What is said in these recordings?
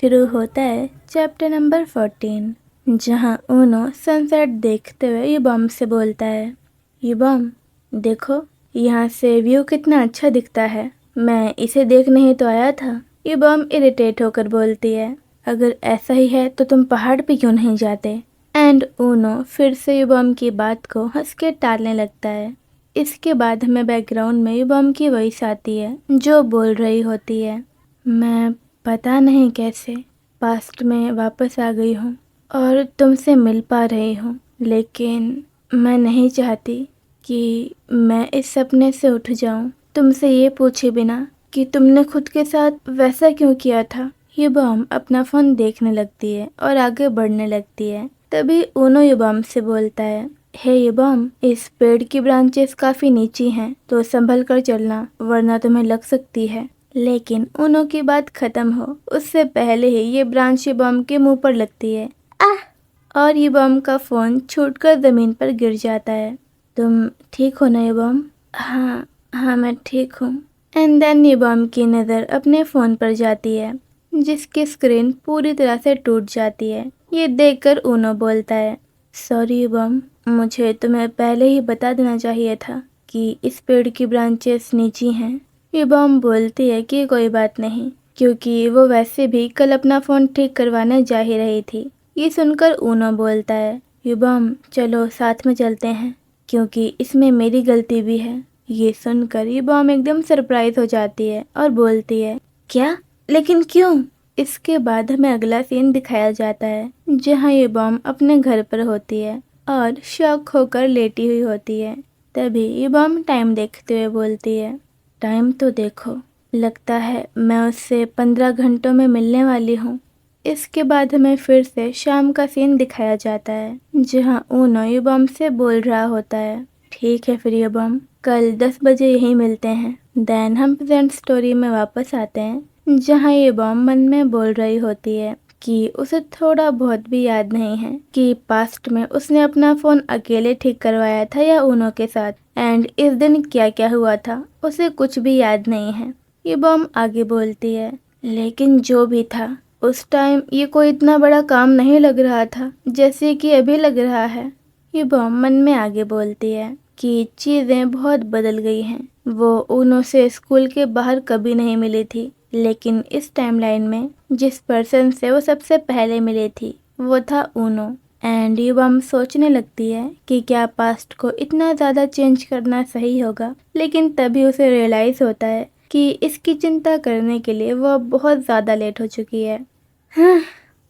शुरू होता है चैप्टर नंबर 14, जहां ऊनो सनसेट देखते हुए युबम से बोलता है, युबम देखो, यहाँ से व्यू कितना अच्छा दिखता है। मैं इसे देखने ही तो आया था। युबम इरिटेट होकर बोलती है, अगर ऐसा ही है तो तुम पहाड़ पे क्यों नहीं जाते। एंड ऊनो फिर से युबम की बात को हंस के टालने लगता है। इसके बाद हमें बैकग्राउंड में युबम की वॉइस आती है जो बोल रही होती है, मैं पता नहीं कैसे पास्ट में वापस आ गई हूँ और तुमसे मिल पा रही हूँ, लेकिन मैं नहीं चाहती कि मैं इस सपने से उठ जाऊं तुमसे ये पूछे बिना कि तुमने खुद के साथ वैसा क्यों किया था। युबम अपना फोन देखने लगती है और आगे बढ़ने लगती है। तभी ऊनो युबम से बोलता है, हे युबम, इस पेड़ की ब्रांचेस काफी नीची हैं, तो संभल कर चलना वरना तुम्हें लग सकती है। लेकिन ऊनो की बात खत्म हो उससे पहले ही ये ब्रांच युबम के मुंह पर लगती है और युबम का फोन छूटकर जमीन पर गिर जाता है। तुम ठीक हो ना युबम? हाँ हाँ, मैं ठीक हूँ। एंड देन युबम की नज़र अपने फ़ोन पर जाती है जिसकी स्क्रीन पूरी तरह से टूट जाती है। ये देखकर ऊनो बोलता है, सॉरी युबम, मुझे तुम्हें पहले ही बता देना चाहिए था कि इस पेड़ की ब्रांचेस नीची हैं। युबम बोलती है कि कोई बात नहीं, क्योंकि वो वैसे भी कल अपना फ़ोन ठीक करवाने जा ही रही थी। ये सुनकर ऊनो बोलता है, युबम चलो साथ में चलते हैं, क्योंकि इसमें मेरी गलती भी है। ये सुनकर युबम एकदम सरप्राइज हो जाती है और बोलती है, क्या? लेकिन क्यों? इसके बाद हमें अगला सीन दिखाया जाता है जहाँ युबम अपने घर पर होती है और शॉक होकर लेटी हुई होती है। तभी युबम टाइम देखते हुए बोलती है, टाइम तो देखो, लगता है मैं उससे 15 घंटों में मिलने वाली हूँ। इसके बाद हमें फिर से शाम का सीन दिखाया जाता है जहाँ ऊनो युबम से बोल रहा होता है, ठीक है फिर युबम, कल 10 बजे यहीं मिलते हैं। देन हम प्रेजेंट स्टोरी में वापस आते हैं जहाँ युबम मन में बोल रही होती है कि उसे थोड़ा बहुत भी याद नहीं है कि पास्ट में उसने अपना फोन अकेले ठीक करवाया था या ऊनो के साथ, एंड इस दिन क्या क्या हुआ था उसे कुछ भी याद नहीं है। युबम आगे बोलती है, लेकिन जो भी था उस टाइम ये कोई इतना बड़ा काम नहीं लग रहा था जैसे कि अभी लग रहा है। युबम मन में आगे बोलती है कि चीज़ें बहुत बदल गई हैं। वो ऊनो से स्कूल के बाहर कभी नहीं मिली थी, लेकिन इस टाइमलाइन में जिस पर्सन से वो सबसे पहले मिली थी वो था ऊनो। एंड युबम सोचने लगती है कि क्या पास्ट को इतना ज़्यादा चेंज करना सही होगा, लेकिन तभी उसे रियलाइज़ होता है कि इसकी चिंता करने के लिए वो बहुत ज़्यादा लेट हो चुकी है। हाँ,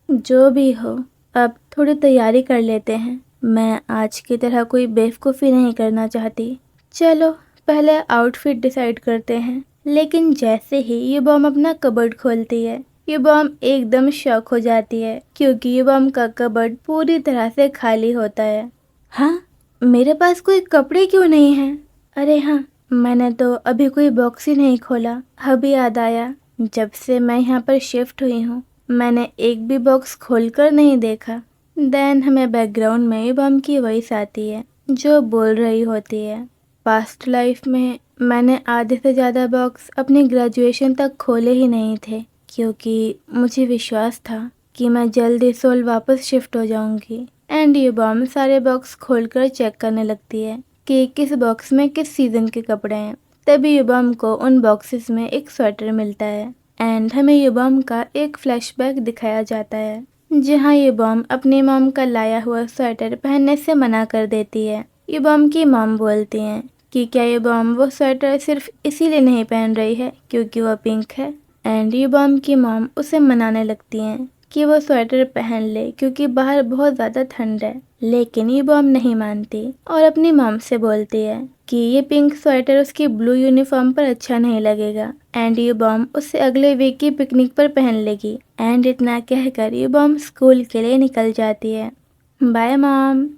जो भी हो, अब थोड़ी तैयारी कर लेते हैं। मैं आज की तरह कोई बेवकूफ़ी नहीं करना चाहती। चलो पहले आउटफिट डिसाइड करते हैं। लेकिन जैसे ही ये बॉम अपना कबर्ड खोलती है, ये बॉम एकदम शॉक हो जाती है क्योंकि ये बॉम का कबर्ड पूरी तरह से खाली होता है। हाँ, मेरे पास कोई कपड़े क्यों नहीं हैं? अरे हाँ, मैंने तो अभी कोई बॉक्स ही नहीं खोला। अभी याद आया, जब से मैं यहाँ पर शिफ्ट हुई हूँ मैंने एक भी बॉक्स खोलकर नहीं देखा। देन हमें बैकग्राउंड में युबम की वॉइस आती है जो बोल रही होती है, पास्ट लाइफ में मैंने आधे से ज़्यादा बॉक्स अपनी ग्रेजुएशन तक खोले ही नहीं थे, क्योंकि मुझे विश्वास था कि मैं जल्दी सोल वापस शिफ्ट हो जाऊंगी। एंड युबम सारे बॉक्स खोलकर चेक करने लगती है कि किस बॉक्स में किस सीज़न के कपड़े हैं। तभी युबम को उन बॉक्सेस में एक स्वेटर मिलता है एंड हमें युबम का एक फ्लैशबैक दिखाया जाता है जहाँ युबम अपनी मॉम का लाया हुआ स्वेटर पहनने से मना कर देती है। युबम की मॉम बोलती हैं कि क्या युबम वो स्वेटर सिर्फ इसीलिए नहीं पहन रही है क्योंकि वो पिंक है। एंड युबम की मॉम उसे मनाने लगती हैं कि वो स्वेटर पहन ले क्योंकि बाहर बहुत ज़्यादा ठंड है, लेकिन युबम नहीं मानती और अपनी मॉम से बोलती है कि ये पिंक स्वेटर उसकी ब्लू यूनिफॉर्म पर अच्छा नहीं लगेगा एंड युबम उसे अगले वीक की पिकनिक पर पहन लेगी। एंड इतना कहकर युबम स्कूल के लिए निकल जाती है। Bye mom.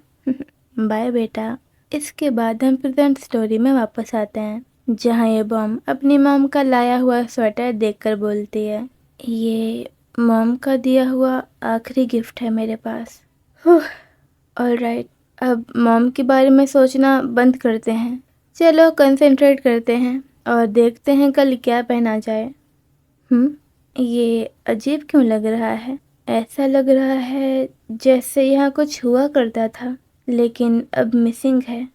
बाय बेटा। इसके बाद हम प्रेजेंट स्टोरी में वापस आते हैं जहाँ युबम अपनी मॉम का लाया हुआ स्वेटर देखकर बोलती है, ये मॉम का दिया हुआ आखिरी गिफ्ट है मेरे पास। ऑलराइट, अब मॉम के बारे में सोचना बंद करते हैं। चलो कंसंट्रेट करते हैं और देखते हैं कल क्या पहना जाए। ये अजीब क्यों लग रहा है? ऐसा लग रहा है जैसे यहाँ कुछ हुआ करता था, लेकिन अब मिसिंग है।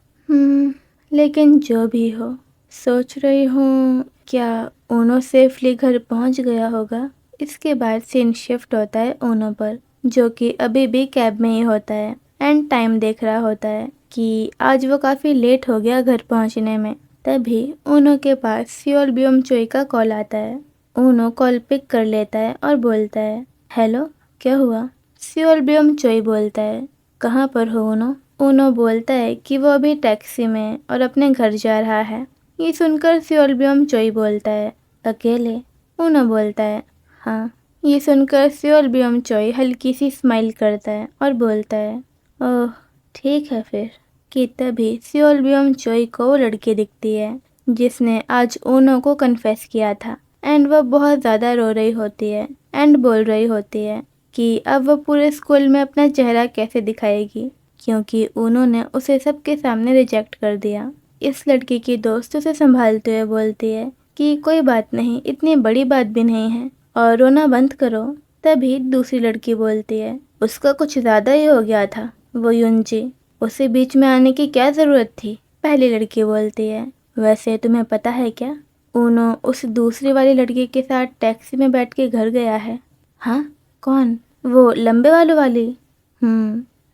लेकिन जो भी हो, सोच रही हूँ क्या ओनो सेफली घर पहुँच गया होगा। इसके बाद सीन शिफ्ट होता है ओनो पर, जो कि अभी भी कैब में ही होता है एंड टाइम देख रहा होता है कि आज वो काफ़ी लेट हो गया घर पहुँचने में। तभी ओनो के पास सियोल ब्योम चोई का कॉल आता है। ओनो कॉल पिक कर लेता है और बोलता है, हेलो, क्या हुआ? सियोल ब्योम चोई बोलता है, कहाँ पर हो ओनो? ओनो बोलता है कि वो अभी टैक्सी में और अपने घर जा रहा है। ये सुनकर सियोल ब्योम चोई बोलता है, अकेले? ओनो बोलता है, हाँ। ये सुनकर सियोल ब्योम चोई हल्की सी स्माइल करता है और बोलता है, ओह ठीक है फिर। कि तभी सियोल ब्योम चोई को वो लड़की दिखती है जिसने आज ओनो को कन्फेस किया था एंड वह बहुत ज़्यादा रो रही होती है एंड बोल रही होती है कि अब वह पूरे स्कूल में अपना चेहरा कैसे दिखाएगी, क्योंकि ओनो ने उसे सबके सामने रिजेक्ट कर दिया। इस लड़की की दोस्त उसे संभालते हुए बोलती है कि कोई बात नहीं, इतनी बड़ी बात भी नहीं है और रोना बंद करो। तभी दूसरी लड़की बोलती है, उसका कुछ ज़्यादा ही हो गया था, वो युनजी, उसे बीच में आने की क्या ज़रूरत थी। पहली लड़की बोलती है, वैसे तुम्हें पता है क्या, ओनो उस दूसरी वाली लड़की के साथ टैक्सी में बैठ के घर गया है। हाँ? कौन? वो लंबे वालों वाली?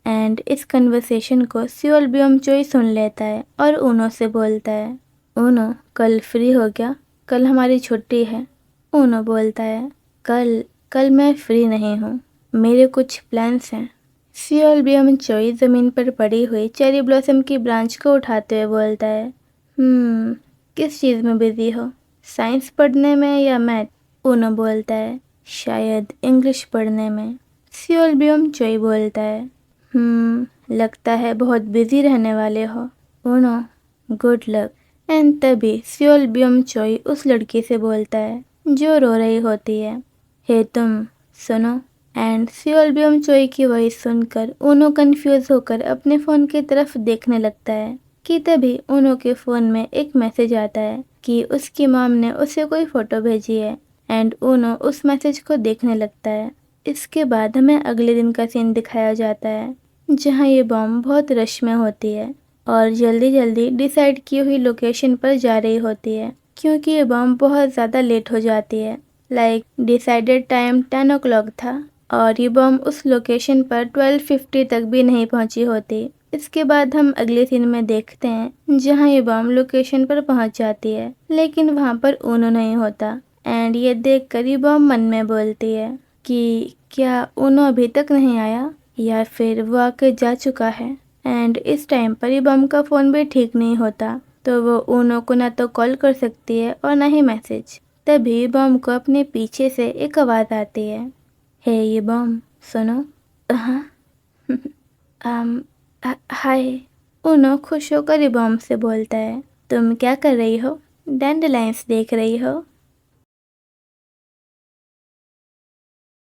एंड इस कन्वर्सेशन को सियोल ब्योम चोई सुन लेता है और ओनो से बोलता है, ओनो कल फ्री हो क्या? कल हमारी छुट्टी है। ओनो बोलता है, कल कल मैं फ्री नहीं हूँ, मेरे कुछ प्लान्स हैं। सियोल ब्योम चोई ज़मीन पर पड़ी हुई चेरी ब्लॉसम की ब्रांच को उठाते हुए बोलता है, किस चीज़ में बिजी हो? साइंस पढ़ने में या मैथ? ओनो बोलता है, शायद इंग्लिश पढ़ने में। सियोल ब्योम चोई बोलता है, लगता है बहुत बिजी रहने वाले हो। ओनो, गुड लक। एंड तभी सियोल ब्योम चोई उस लड़की से बोलता है जो रो रही होती है, हे तुम सुनो। एंड सियोल ब्योम चोई की वॉइस सुनकर ओनो कंफ्यूज होकर अपने फ़ोन की तरफ देखने लगता है कि तभी ओनो के फ़ोन में एक मैसेज आता है कि उसकी मॉम ने उसे कोई फ़ोटो भेजी है एंड ओनो उस मैसेज को देखने लगता है। इसके बाद हमें अगले दिन का सीन दिखाया जाता है जहाँ ये बॉम्ब बहुत रश में होती है और जल्दी जल्दी डिसाइड की हुई लोकेशन पर जा रही होती है, क्योंकि ये बॉम्ब बहुत ज़्यादा लेट हो जाती है। लाइक डिसाइडेड टाइम 10 o'clock था और ये बॉम्ब उस लोकेशन पर 12:50 तक भी नहीं पहुंची होती। इसके बाद हम अगले सीन में देखते हैं जहां ये बॉम्ब लोकेशन पर पहुंच जाती है, लेकिन वहां पर ओनो नहीं होता एंड ये देख कर ये बॉम्ब मन में बोलती है कि क्या ओनो अभी तक नहीं आया या फिर वो आके जा चुका है। एंड इस टाइम पर ये बॉम्ब का फ़ोन भी ठीक नहीं होता, तो वो ओनो को ना तो कॉल कर सकती है और ना ही मैसेज। तभी बॉम्ब को अपने पीछे से एक आवाज़ आती है, हे ये बॉम्ब सुनो। हाँ। हाय। ओनो खुश होकर ये बॉम्ब से बोलता है, तुम क्या कर रही हो? डैंडलाइंस देख रही हो?